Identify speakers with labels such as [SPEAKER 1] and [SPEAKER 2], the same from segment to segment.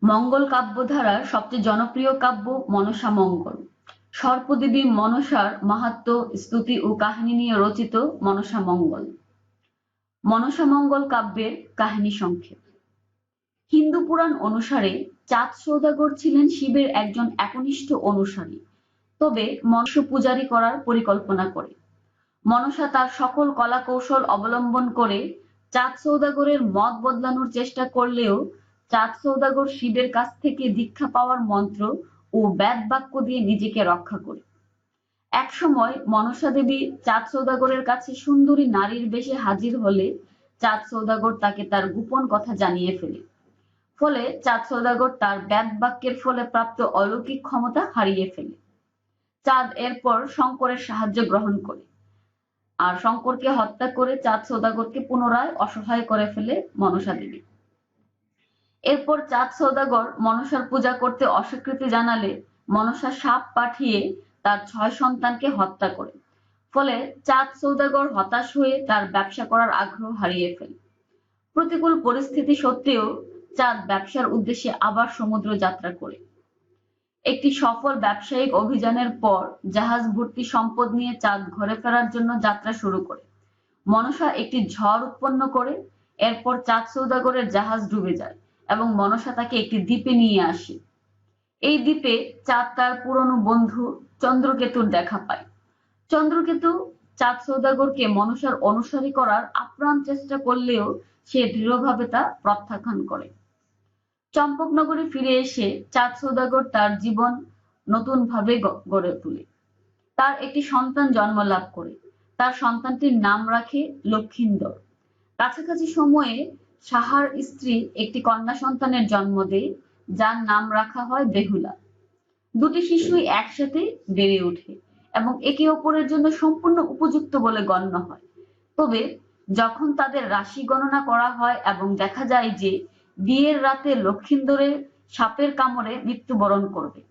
[SPEAKER 1] মঙ্গল কাব্যধারার সবচেয়ে জনপ্রিয় কাব্য মনসা মঙ্গল। সর্পদেবী মনসার মাহাত্ম্য, স্তুতি ও কাহিনী নিয়ে রচিত মনসা মঙ্গল। মনসা মঙ্গল কাব্যের কাহিনী সংক্ষেপ। হিন্দু পুরাণ অনুসারে চাঁদ সওদাগর ছিলেন শিবের একজন একনিষ্ঠ অনুসারী, তবে মৎস্য পূজারি করার পরিকল্পনা করে। মনসা তার সকল কলা কৌশল অবলম্বন করে চাঁদ সওদাগরের মত বদলানোর চেষ্টা করলেও চাঁদ সওদাগর শিবের কাছ থেকে দীক্ষা পাওয়ার মন্ত্র ও বেদ বাক্য দিয়ে নিজেকে রক্ষা করে। একসময় মনসা দেবী চাঁদ সওদাগরের কাছে সুন্দরী নারীর বেশে হাজির হলে চাঁদ সওদাগর তাকে তার গোপন কথা জানিয়ে ফেলে। ফলে চাঁদ সওদাগর তার বেদ বাক্যের ফলে প্রাপ্ত অলৌকিক ক্ষমতা হারিয়ে ফেলে। চাঁদ এরপর শঙ্করের সাহায্য গ্রহণ করে, আর শঙ্করকে হত্যা করে চাঁদ সওদাগরকে পুনরায় অসহায় করে ফেলে মনসা দেবী। এরপর চাঁদ সওদাগর মনসার পূজা করতে অস্বীকৃতি জানালে মনসা সাপ পাঠিয়ে তার 6 সন্তানকে হত্যা করে। ফলে চাঁদ সওদাগর হতাশ হয়ে তার ব্যবসা করার আগ্রহ হারিয়ে ফেলে। প্রতিকূল পরিস্থিতি সত্ত্বেও চাঁদ ব্যবসার উদ্দেশ্যে আবার সমুদ্র যাত্রা করে। একটি সফল ব্যবসায়িক অভিযানের পর জাহাজ ভর্তি সম্পদ নিয়ে চাঁদ ঘরে ফেরার জন্য যাত্রা শুরু করে। মনসা একটি ঝড় উৎপন্ন করে, এরপর চাঁদ সওদাগরের জাহাজ ডুবে যায় এবং মনসা তাকে একটি দ্বীপে নিয়ে আসে। এই দ্বীপে চাঁদ তার পুরনো বন্ধু চন্দ্রকেতুর দেখা পায়। চন্দ্রকেতু চাঁদ সওদাগরকে মনসার অনুসারী করার আপ্রাণ চেষ্টা করলেও সে দৃঢ়ভাবে তা প্রত্যাখ্যান করে। চম্পকনগরে ফিরে এসে চাঁদ সওদাগর তার জীবন নতুনভাবে গড়ে তোলে। তার একটি সন্তান জন্ম লাভ করে। তার সন্তানটির নাম রাখে লক্ষিন্দর। কাছাকাছি সময়ে সাহার স্ত্রী একটি কন্যা সন্তানের জন্ম দেয়, যার নাম রাখা হয় বেহুলা। দুটি শিশুই একসাথে বেড়ে ওঠে এবং একে অপরের জন্য সম্পূর্ণ উপযুক্ত বলে গণ্য হয়। তবে যখন তাদের রাশি গণনা করা হয় এবং দেখা যায় যে বিয়ের রাতে লক্ষিন্দরের সাপের কামড়ে মৃত্যুবরণ করবে।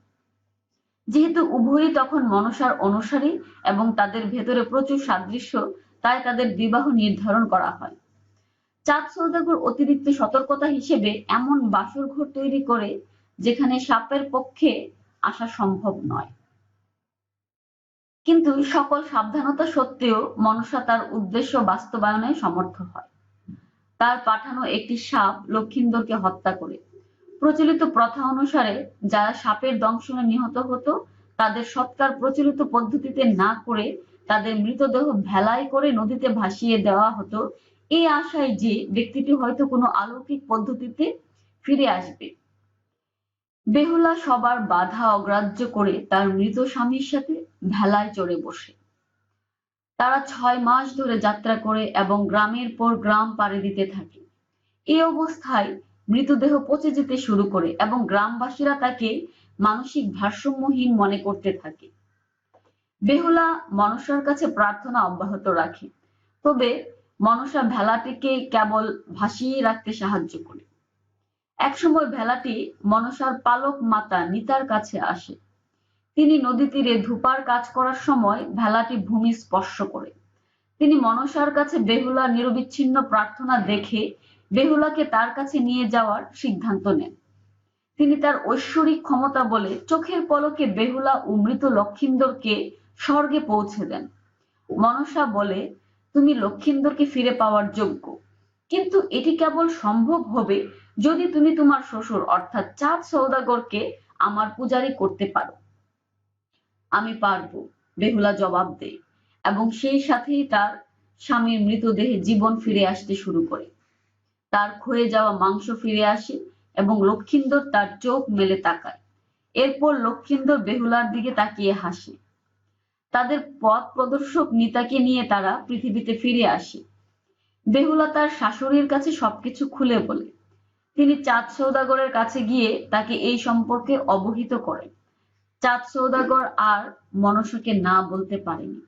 [SPEAKER 1] যেহেতু উভয়ই তখন মনসার অনুসারী এবং তাদের ভেতরে প্রচুর সাদৃশ্য, তাই তাদের বিবাহ নির্ধারণ করা হয়। চাঁদ সওদাগর অতিরিক্ত সতর্কতা হিসেবে এমন বাসর ঘর তৈরি করে যেখানে সাপের পক্ষে আসা সম্ভব নয়। কিন্তু সকল সাবধানতা সত্ত্বেও মনসা তার উদ্দেশ্য বাস্তবায়নে সমর্থ হয়। তার পাঠানো একটি সাপ লক্ষিন্দরকে হত্যা করে। প্রচলিত প্রথা অনুসারে যারা সাপের দংশনে নিহত হতো তাদের সৎকার প্রচলিত পদ্ধতিতে না করে তাদের মৃতদেহ ভেলায় করে নদীতে ভাসিয়ে দেওয়া হতো, এই আশায় যে ব্যক্তিটি হয়তো কোনো অলৌকিক পদ্ধতিতে ফিরে আসবে। বেহুলা সবার বাধা অগ্রাহ্য করে তার মৃত স্বামীর সাথে ভেলায় চড়ে বসে। তারা 6 মাস ধরে যাত্রা করে এবং গ্রামের পর গ্রাম পাড়ি দিতে থাকে। এই অবস্থায় মৃতদেহ পচে যেতে শুরু করে এবং গ্রামবাসীরা তাকে মানসিক ভারসাম্যহীন মনে করতে থাকে। বেহুলা মনসার কাছে প্রার্থনা অব্যাহত রাখে, তবে মনসা ভেলাটিকে কেবল ভাসিয়ে রাখতে সাহায্য করে। একসময় ভেলাটি মনসার পালক মাতা নিতার কাছে আসে। তিনি নদী তীরে ধূপার কাজ করার সময় ভেলাটি ভূমি স্পর্শ করে। তিনি মনসার কাছে বেহুলার নিরবিচ্ছিন্ন প্রার্থনা দেখে বেহুলাকে তার কাছে নিয়ে যাওয়ার সিদ্ধান্ত নেন। তিনি তার ঐশ্বরিক ক্ষমতা বলে চোখের পলকে বেহুলা ও মৃত লক্ষিন্দরকে স্বর্গে পৌঁছে দেন। মনসা বলে, তুমি লক্ষিন্দরকে ফিরে পাওয়ার যোগ্য, কিন্তু এটি কেবল সম্ভব হবে যদি তুমি তোমার শ্বশুর অর্থাৎ চাঁদ সওদাগরকে আমার পূজারি করতে পারো। আমি পারবো, বেহুলা জবাব দেয় এবং সেই সাথেই তার স্বামীর মৃতদেহে জীবন ফিরে আসতে শুরু করে। তার ক্ষয়ে যাওয়া মাংস ফিরে আসে এবং লক্ষিন্দর তার চোখ মেলে তাকায়। এরপর লক্ষিন্দর বেহুলার দিকে তাকিয়ে হাসে। তাদের পথ প্রদর্শক নিতাকে নিয়ে তারা পৃথিবীতে ফিরে আসে। বেহুলা তার শাশুড়ির কাছে সবকিছু খুলে বলে। তিনি চাঁদ সওদাগরের কাছে গিয়ে তাকে এই সম্পর্কে অবহিত করেন। চাঁদ সওদাগর আর মনসাকে না বলতে পারেনি।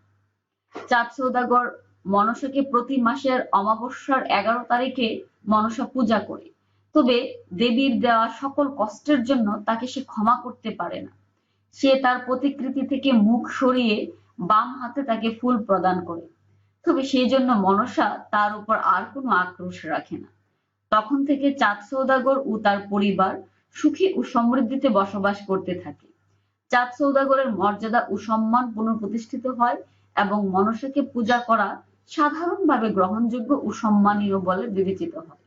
[SPEAKER 1] চাঁদ সওদাগর মনসাকে প্রতি মাসের অমাবস্যার 11 তারিখে মনসা পূজা করে, তবে দেবীর দেওয়া সকল কষ্টের জন্য তাকে সে ক্ষমা করতে পারে না। সে তার প্রতিকৃতি থেকে মুখ সরিয়ে বাম হাতে তাকে ফুল প্রদান করে, তবে সেই জন্য মনসা তার উপর আর কোনো আক্রোশ রাখে না। তখন থেকে চাঁদ সওদাগর ও তার পরিবার সুখী ও সমৃদ্ধিতে বসবাস করতে থাকে। চাঁদ সওদাগরের মর্যাদা ও সম্মান পুনঃপ্রতিষ্ঠিত হয় এবং মনসাকে পূজা করা সাধারণভাবে গ্রহণযোগ্য ও সম্মানীয় বলে বিবেচিত হয়।